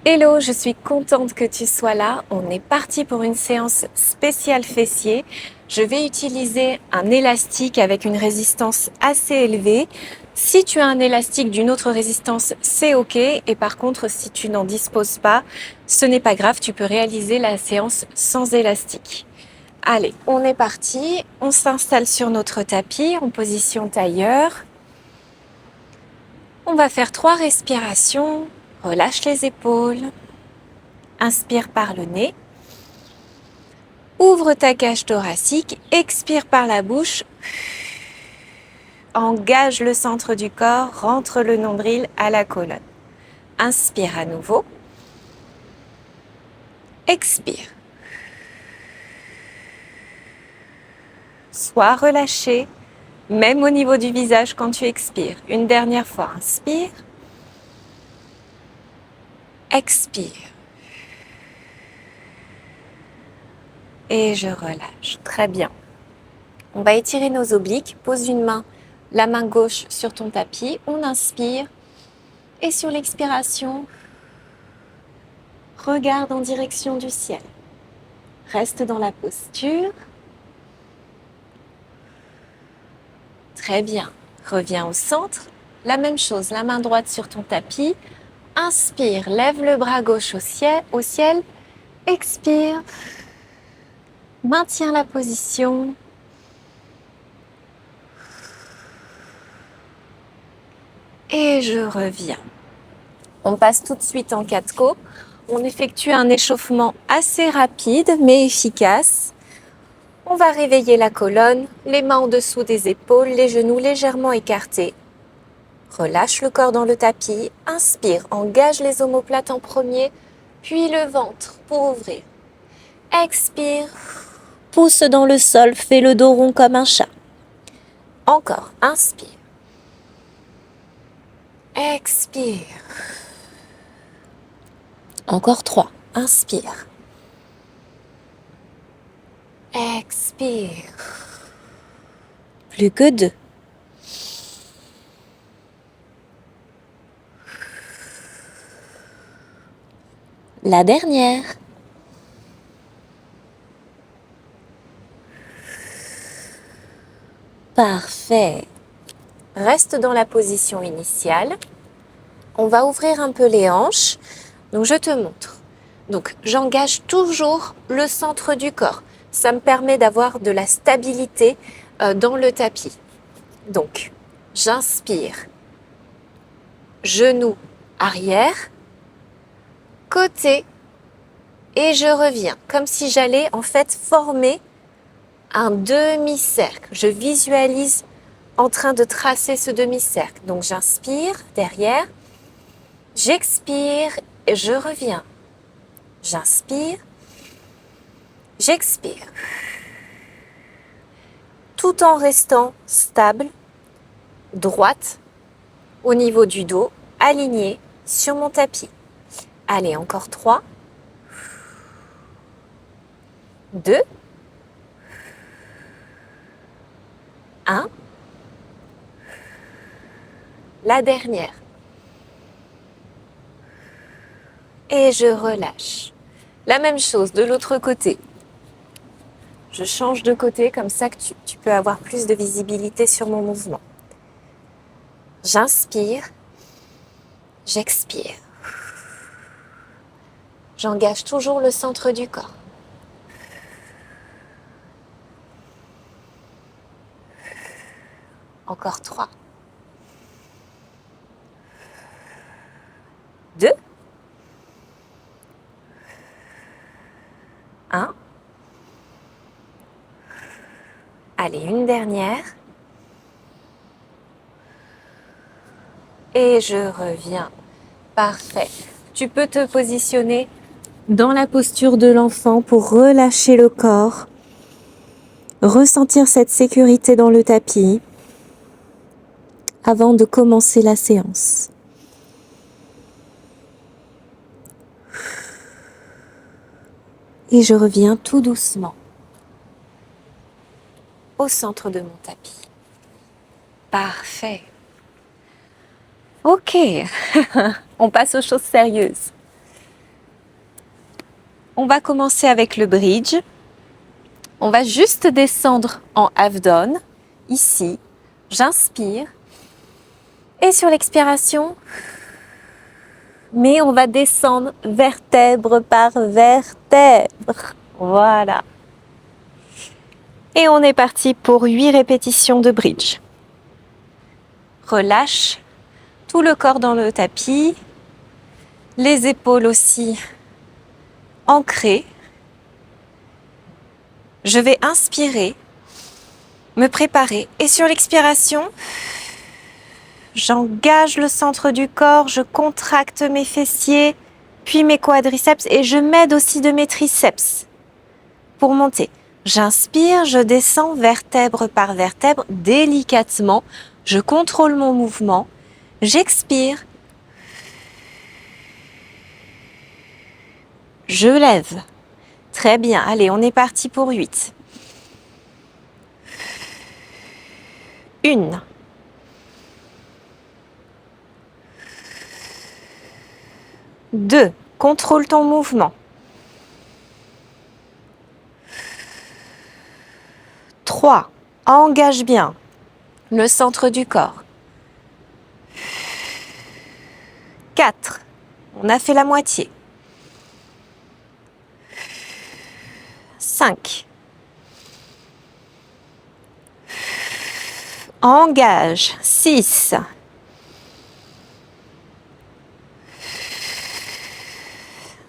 Hello, je suis contente que tu sois là. On est parti pour une séance spéciale fessier. Je vais utiliser un élastique avec une résistance assez élevée. Si tu as un élastique d'une autre résistance, c'est ok. Et par contre, si tu n'en disposes pas, ce n'est pas grave, tu peux réaliser la séance sans élastique. Allez, on est parti. On s'installe sur notre tapis en position tailleur. On va faire 3 respirations. Relâche les épaules. Inspire par le nez. Ouvre ta cage thoracique, expire par la bouche. Engage le centre du corps, rentre le nombril à la colonne. Inspire à nouveau. Expire. Sois relâché, même au niveau du visage quand tu expires. Une dernière fois, inspire. Expire. Et je relâche. Très bien. On va étirer nos obliques. Pose une main, la main gauche sur ton tapis. On inspire. Et sur l'expiration, regarde en direction du ciel. Reste dans la posture. Très bien. Reviens au centre. La même chose, la main droite sur ton tapis. Inspire, lève le bras gauche au ciel. Expire. Maintiens la position. Et je reviens. On passe tout de suite en 4 On effectue un échauffement assez rapide mais efficace. On va réveiller la colonne, les mains en dessous des épaules, les genoux légèrement écartés. Relâche le corps dans le tapis. Inspire, engage les omoplates en premier, puis le ventre pour ouvrir. Expire, pousse dans le sol, fais le dos rond comme un chat. Encore, inspire. Expire. Encore 3, inspire. Expire. Plus que 2. La dernière. Parfait. Reste dans la position initiale. On va ouvrir un peu les hanches. Donc je te montre. Donc j'engage toujours le centre du corps. Ça me permet d'avoir de la stabilité dans le tapis. Donc j'inspire. Genou arrière, côté et je reviens. Comme si j'allais en fait former un demi-cercle. Je visualise en train de tracer ce demi-cercle. Donc j'inspire derrière, j'expire et je reviens. J'inspire, j'expire. Tout en restant stable, droite, au niveau du dos, alignée sur mon tapis. Allez, encore 3, 2, 1. La dernière. Et je relâche. La même chose de l'autre côté. Je change de côté comme ça que tu peux avoir plus de visibilité sur mon mouvement. J'inspire, j'expire. J'engage toujours le centre du corps. Encore 3, 2, 1. Allez, une dernière. Et je reviens. Parfait. Tu peux te positionner dans la posture de l'enfant pour relâcher le corps. Ressentir cette sécurité dans le tapis avant de commencer la séance. Et je reviens tout doucement au centre de mon tapis. Parfait. Ok, on passe aux choses sérieuses. On va commencer avec le bridge. On va juste descendre en half down. Ici, j'inspire. Et sur l'expiration, mais on va descendre vertèbre par vertèbre. Voilà. Et on est parti pour 8 répétitions de bridge. Relâche tout le corps dans le tapis, les épaules aussi ancrées. Je vais inspirer, me préparer et sur l'expiration, j'engage le centre du corps, je contracte mes fessiers, puis mes quadriceps et je m'aide aussi de mes triceps pour monter. J'inspire, je descends vertèbre par vertèbre délicatement, je contrôle mon mouvement, j'expire, je lève. Très bien, allez, on est parti pour 8. 1. 2. Contrôle ton mouvement. 3. Engage bien le centre du corps. 4. On a fait la moitié. 5. Engage. 6.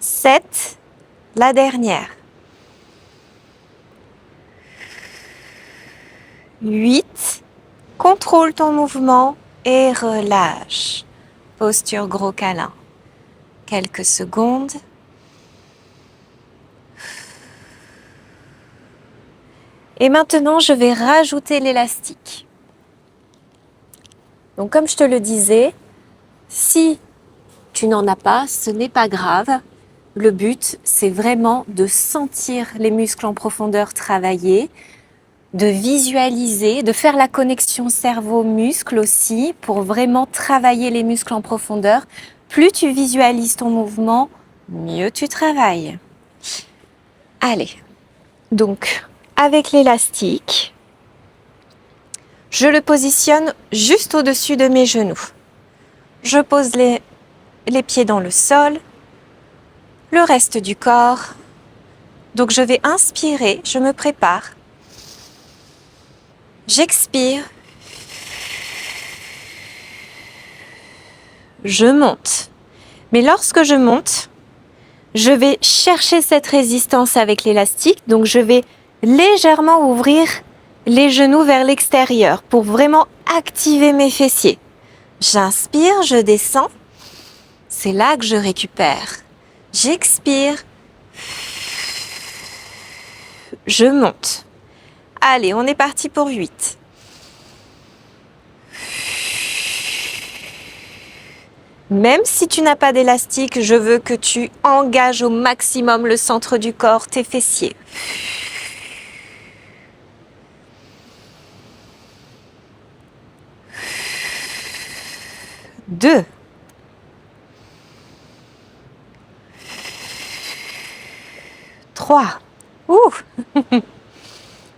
7. La dernière. 8. Contrôle ton mouvement et relâche. Posture gros câlin. Quelques secondes. Et maintenant, je vais rajouter l'élastique. Donc, comme je te le disais, si tu n'en as pas, ce n'est pas grave. Le but, c'est vraiment de sentir les muscles en profondeur travailler, de visualiser, de faire la connexion cerveau-muscle aussi pour vraiment travailler les muscles en profondeur. Plus tu visualises ton mouvement, mieux tu travailles. Allez, donc avec l'élastique, je le positionne juste au-dessus de mes genoux. Je pose les pieds dans le sol, le reste du corps. Donc je vais inspirer, je me prépare. J'expire. Je monte. Mais lorsque je monte, je vais chercher cette résistance avec l'élastique. Donc je vais légèrement ouvrir les genoux vers l'extérieur pour vraiment activer mes fessiers. J'inspire, je descends. C'est là que je récupère. J'expire. Je monte. Allez, on est parti pour 8. Même si tu n'as pas d'élastique, je veux que tu engages au maximum le centre du corps, tes fessiers. 2. 3. Ouh.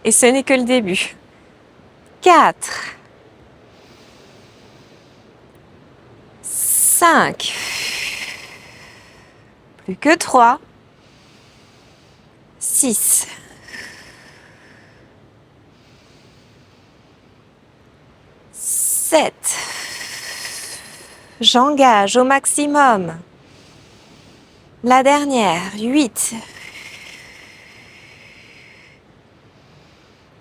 Et ce n'est que le début. 4. 5. Plus que 3. 6. 7. J'engage au maximum. La dernière, 8.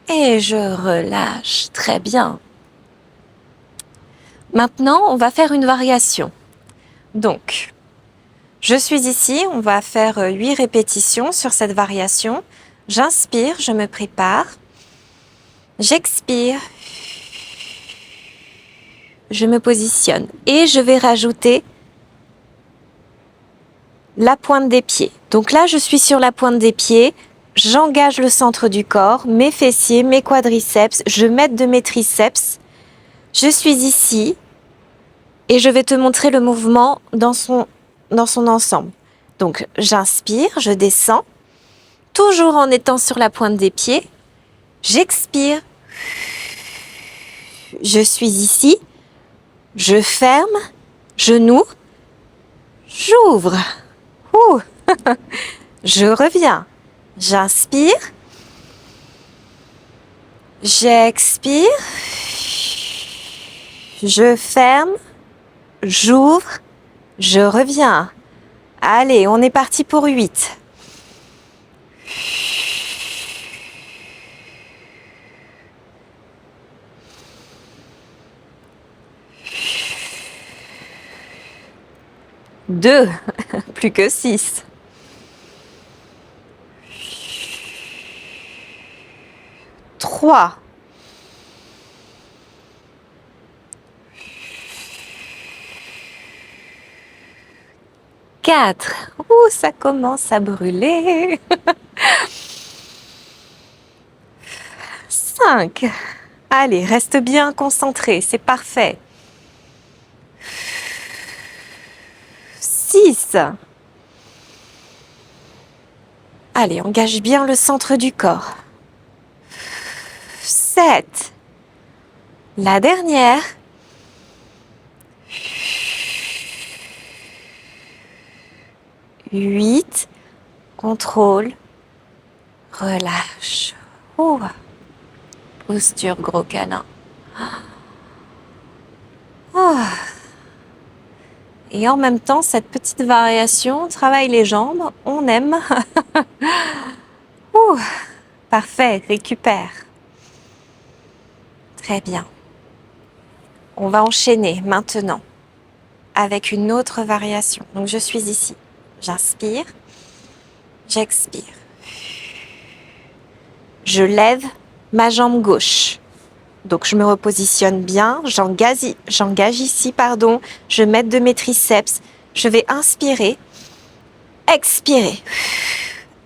Et je relâche. Très bien. Maintenant, on va faire une variation. Donc, je suis ici, on va faire 8 répétitions sur cette variation. J'inspire, je me prépare. J'expire. Je me positionne et je vais rajouter la pointe des pieds. Donc là, je suis sur la pointe des pieds. J'engage le centre du corps, mes fessiers, mes quadriceps. Je m'aide de mes triceps. Je suis ici et je vais te montrer le mouvement dans son ensemble. Donc, j'inspire, je descends, toujours en étant sur la pointe des pieds. J'expire. Je suis ici. Je ferme. Genou. J'ouvre. Ouh. Je reviens. J'inspire. J'expire. Je ferme. J'ouvre. Je reviens. Allez, on est parti pour 8. Deux, plus que 6. 3. 4. Ouh, ça commence à brûler. 5. Allez, reste bien concentré, c'est parfait. 6. Allez, engage bien le centre du corps. 7. La dernière. 8. Contrôle. Relâche. Ouh. Posture gros câlin. Oh. Et en même temps, cette petite variation, on travaille les jambes, on aime. Ouh. Parfait, récupère. Très bien. On va enchaîner maintenant avec une autre variation. Donc je suis ici. J'inspire. J'expire. Je lève ma jambe gauche. Donc je me repositionne bien, j'engage ici, pardon, je mets de mes triceps, je vais inspirer, expirer,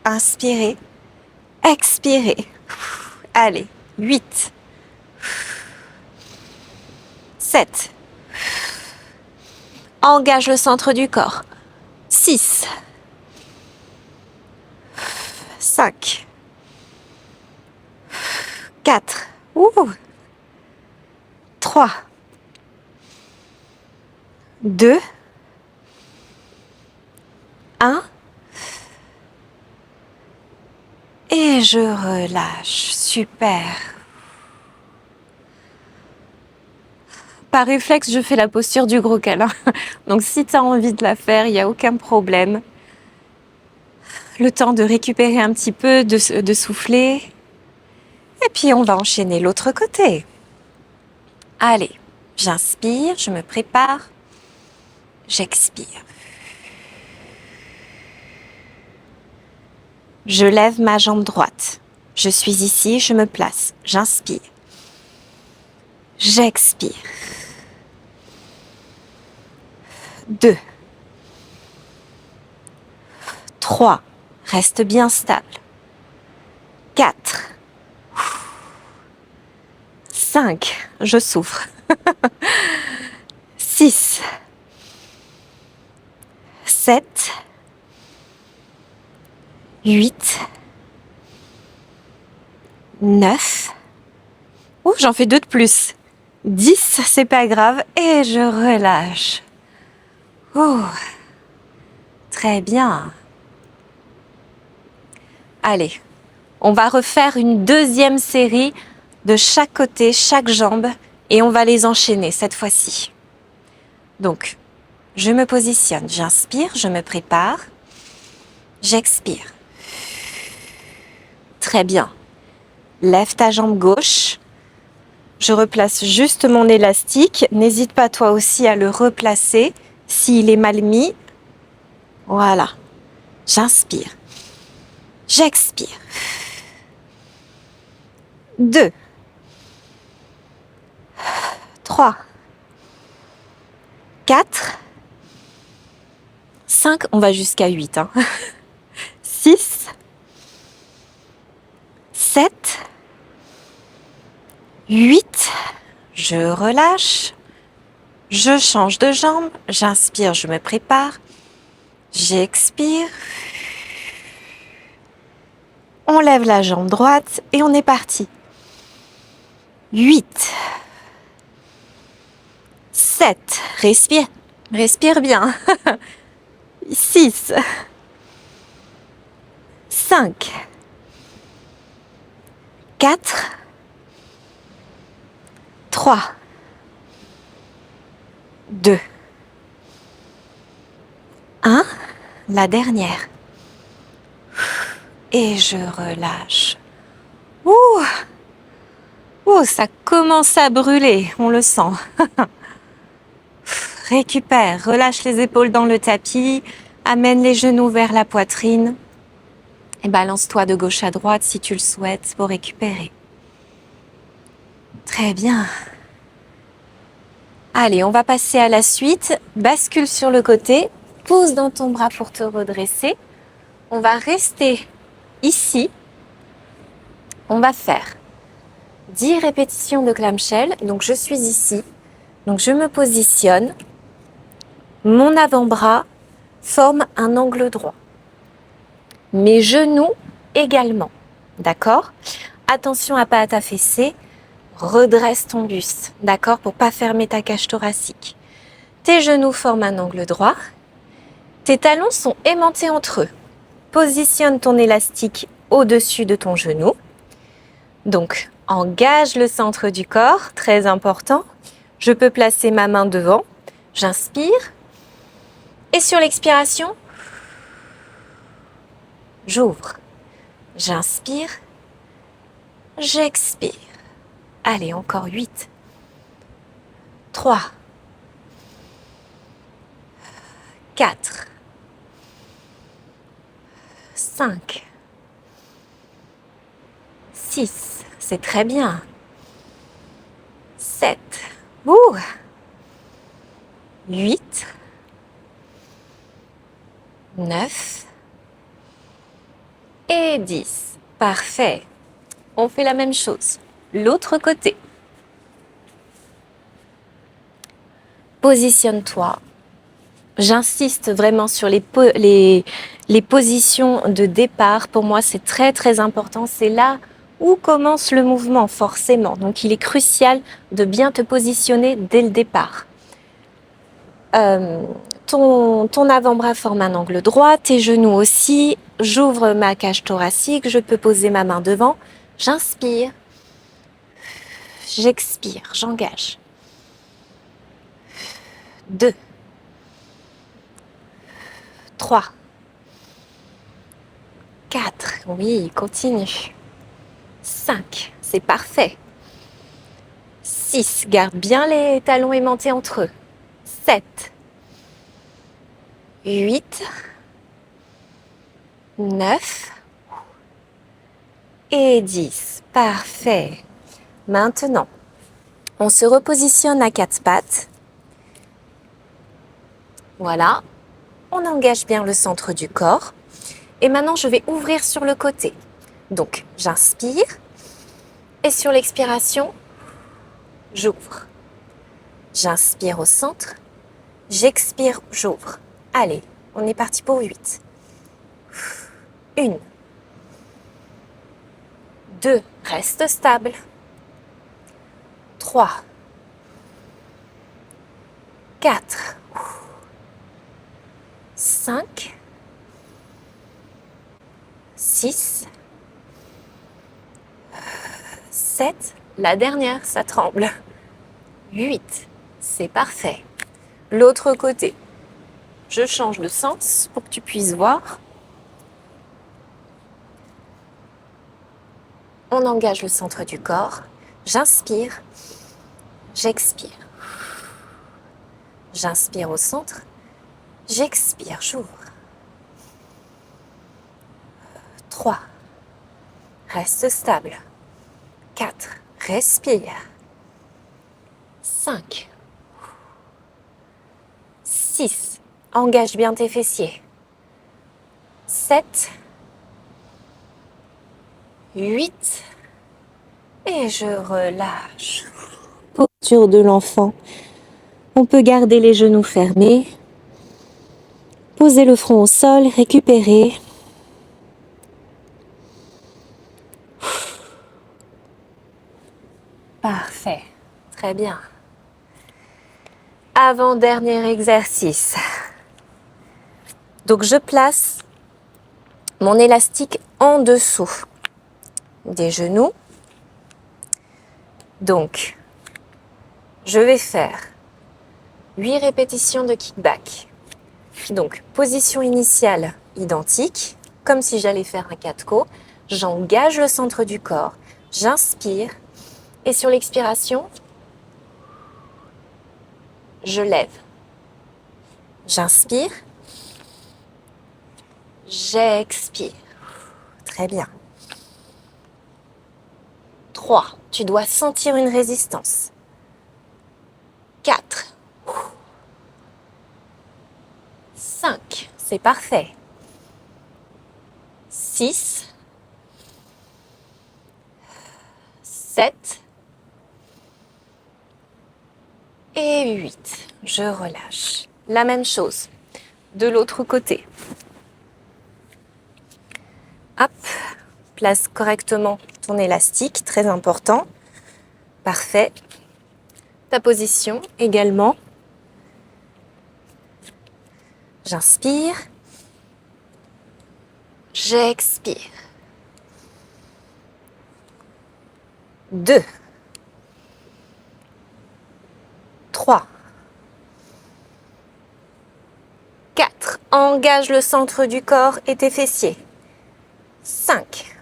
inspirer, expirer. Allez, 8, 7, engage le centre du corps, 6, 5, 4, 3, 2, 1. Et je relâche. Super. Par réflexe, je fais la posture du gros câlin. Donc si tu as envie de la faire, il n'y a aucun problème. Le temps de récupérer un petit peu, de souffler. Et puis on va enchaîner l'autre côté. Allez, j'inspire, je me prépare. J'expire. Je lève ma jambe droite. Je suis ici, je me place. J'inspire. J'expire. 2. 3. Reste bien stable. 4. 5. Je souffre. 6. 7. 8. 9. Ouh, j'en fais 2 de plus. 10, c'est pas grave. Et je relâche. Oh, très bien. Allez, on va refaire une deuxième série de chaque côté, chaque jambe, et on va les enchaîner cette fois-ci. Donc, je me positionne, j'inspire, je me prépare, j'expire. Très bien. Lève ta jambe gauche. Je replace juste mon élastique. N'hésite pas toi aussi à le replacer s'il est mal mis. Voilà. J'inspire. J'expire. 2. 3. 4. 5. On va jusqu'à 8. 6. 7. 8. Je relâche. Je change de jambe. J'inspire, je me prépare. J'expire. On lève la jambe droite et on est parti. 8, 7, respire, respire bien. 6, 5, 4, 3, 2, 1, la dernière. Et je relâche. Ouh, ouh, ça commence à brûler, on le sent. Récupère, relâche les épaules dans le tapis, amène les genoux vers la poitrine et balance-toi de gauche à droite si tu le souhaites pour récupérer. Très bien. Allez, on va passer à la suite. Bascule sur le côté, pose dans ton bras pour te redresser. On va rester ici. On va faire 10 répétitions de clamshell. Donc, je suis ici. Donc, je me positionne. Mon avant-bras forme un angle droit. Mes genoux également. D'accord ? Attention à pas à t'affaisser. Redresse ton buste. D'accord ? Pour pas fermer ta cage thoracique. Tes genoux forment un angle droit. Tes talons sont aimantés entre eux. Positionne ton élastique au-dessus de ton genou. Donc, engage le centre du corps, très important. Je peux placer ma main devant. J'inspire. Et sur l'expiration, j'ouvre. J'inspire. J'expire. Allez, encore 8. 3. 4. 5. 6. C'est très bien. 7. 8. 9. Et 10. Parfait. On fait la même chose. L'autre côté. Positionne-toi. J'insiste vraiment sur les positions de départ. Pour moi, c'est très très important. C'est là où commence le mouvement, forcément. Donc, il est crucial de bien te positionner dès le départ. Ton avant-bras forme un angle droit, tes genoux aussi. J'ouvre ma cage thoracique, je peux poser ma main devant. J'inspire. J'expire, j'engage. 2. 3. 4. Oui, continue. 5. C'est parfait. 6. Garde bien les talons aimantés entre eux. 7. 8. 9. Et 10. Parfait. Maintenant, on se repositionne à 4 pattes. Voilà. On engage bien le centre du corps. Et maintenant, je vais ouvrir sur le côté. Donc, j'inspire. Et sur l'expiration, j'ouvre. J'inspire au centre. J'expire, j'ouvre. Allez, on est parti pour 8. 1. 2. Reste stable. 3. 4. 5. 6. 7. La dernière, ça tremble. 8. C'est parfait. L'autre côté. Je change de sens pour que tu puisses voir. On engage le centre du corps. J'inspire. J'expire. J'inspire au centre. J'expire, j'ouvre. 3. Reste stable. 4. Respire. 5. 6. Engage bien tes fessiers. 7. 8. Et je relâche. Posture de l'enfant. On peut garder les genoux fermés. Posez le front au sol, récupérez. Parfait, très bien. Avant-dernier exercice. Donc je place mon élastique en dessous des genoux. Donc, je vais faire 8 répétitions de kickback. Donc, position initiale identique, comme si j'allais faire un 4-co. J'engage le centre du corps, j'inspire et sur l'expiration, je lève. J'inspire, j'expire. Très bien. 3, tu dois sentir une résistance. 4, 5, c'est parfait. 6, 7 et 8. Je relâche. La même chose de l'autre côté. Hop, place correctement ton élastique, très important. Parfait. Ta position également. J'inspire. J'expire. 2, 3, 4. Engage le centre du corps et tes fessiers. 5,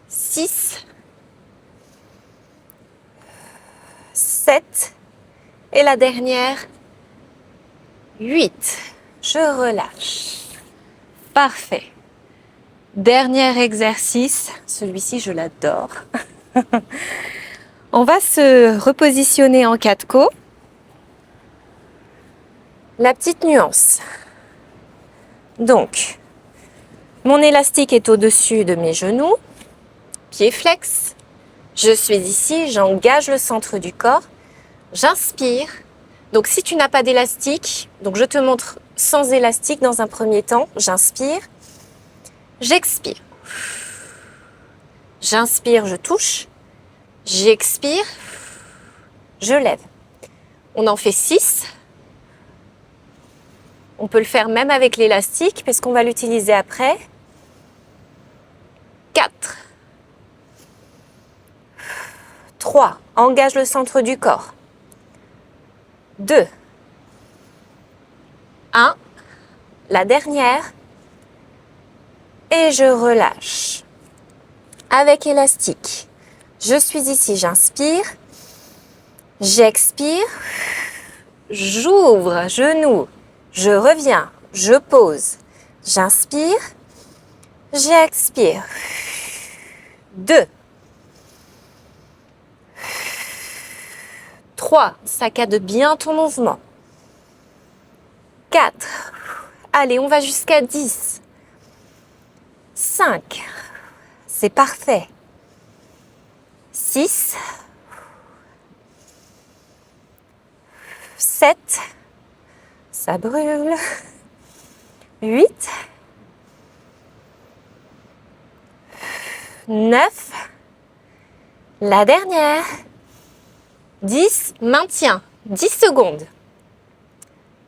6, 7 et la dernière, 8. Je relâche. Parfait. Dernier exercice, celui-ci je l'adore. On va se repositionner en 4-co. La petite nuance. Donc, mon élastique est au-dessus de mes genoux, pied flex. Je suis ici, j'engage le centre du corps, j'inspire. Donc si tu n'as pas d'élastique, donc je te montre sans élastique dans un premier temps, j'inspire, j'expire. J'inspire, je touche, j'expire, je lève. On en fait 6. On peut le faire même avec l'élastique puisqu'on va l'utiliser après. 4. 3. Engage le centre du corps. 2. 1. La dernière. Et je relâche. Avec élastique. Je suis ici, j'inspire. J'expire. J'ouvre, genou. Je reviens, je pose. J'inspire. J'expire. 2. 3. Saccade bien ton mouvement. 4. Allez, on va jusqu'à 10. 5. C'est parfait. 6. 7. Ça brûle. 8. 9. La dernière. 10. Maintien. 10 secondes.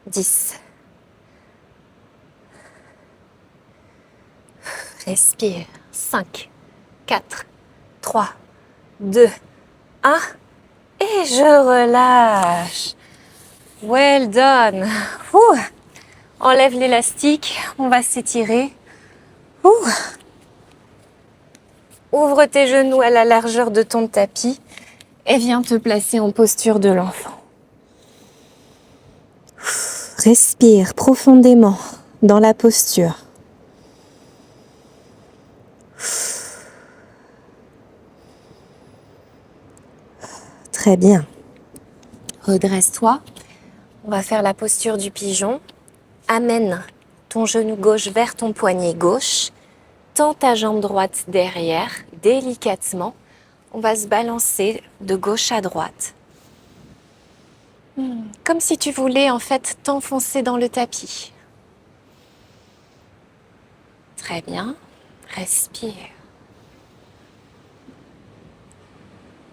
10. Respire. 5, 4, 3, 2, 1. Et je relâche. Well done. Ouh. Enlève l'élastique. On va s'étirer. Ouh. Ouvre tes genoux à la largeur de ton tapis et viens te placer en posture de l'enfant. Respire profondément dans la posture. Très bien. Redresse-toi. On va faire la posture du pigeon. Amène ton genou gauche vers ton poignet gauche. Tends ta jambe droite derrière, délicatement. On va se balancer de gauche à droite. Comme si tu voulais en fait t'enfoncer dans le tapis. Très bien. Respire.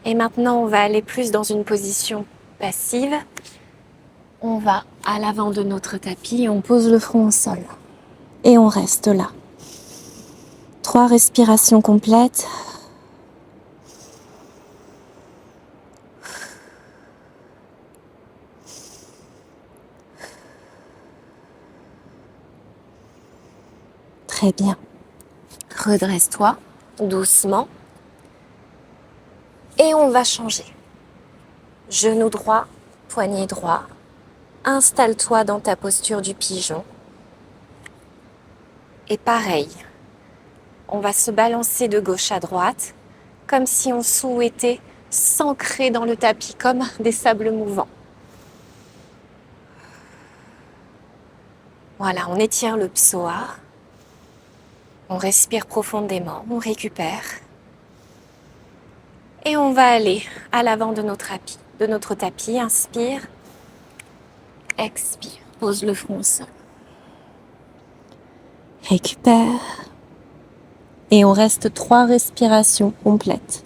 Et maintenant, on va aller plus dans une position passive. On va à l'avant de notre tapis et on pose le front au sol. Et on reste là. 3 respirations complètes. Très bien. Redresse-toi doucement. Et on va changer. Genou droit, poignet droit. Installe-toi dans ta posture du pigeon. Et pareil, on va se balancer de gauche à droite, comme si on souhaitait s'ancrer dans le tapis, comme des sables mouvants. Voilà, on étire le psoas. On respire profondément, on récupère. Et on va aller à l'avant de notre tapis. Inspire, expire, pose le front au sol. Récupère. Et on reste 3 respirations complètes.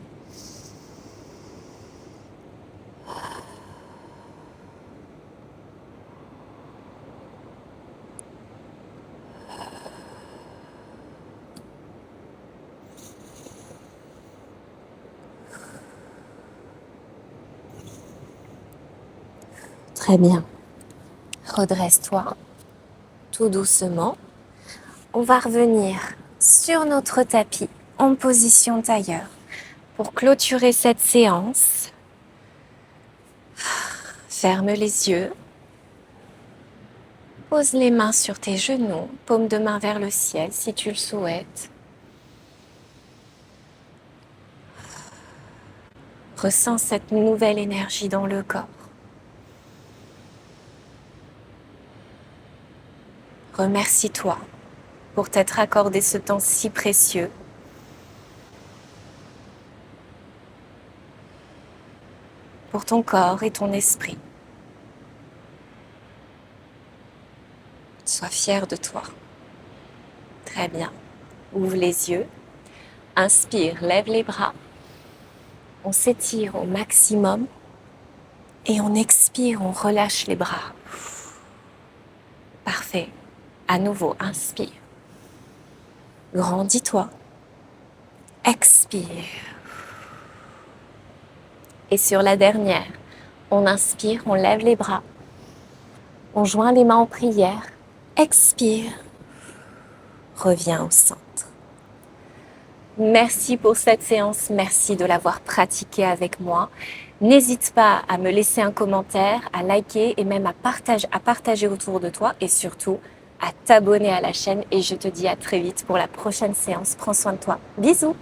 Très bien. Redresse-toi tout doucement. On va revenir sur notre tapis en position tailleur pour clôturer cette séance. Ferme les yeux. Pose les mains sur tes genoux, paume de main vers le ciel si tu le souhaites. Ressens cette nouvelle énergie dans le corps. Remercie-toi pour t'être accordé ce temps si précieux. Pour ton corps et ton esprit. Sois fier de toi. Très bien. Ouvre les yeux. Inspire, lève les bras. On s'étire au maximum. Et on expire, on relâche les bras. Parfait. À nouveau, inspire. Grandis-toi. Expire. Et sur la dernière, on inspire, on lève les bras. On joint les mains en prière. Expire. Reviens au centre. Merci pour cette séance. Merci de l'avoir pratiquée avec moi. N'hésite pas à me laisser un commentaire, à liker et même à partager autour de toi et surtout à t'abonner à la chaîne. Et je te dis à très vite pour la prochaine séance. Prends soin de toi. Bisous!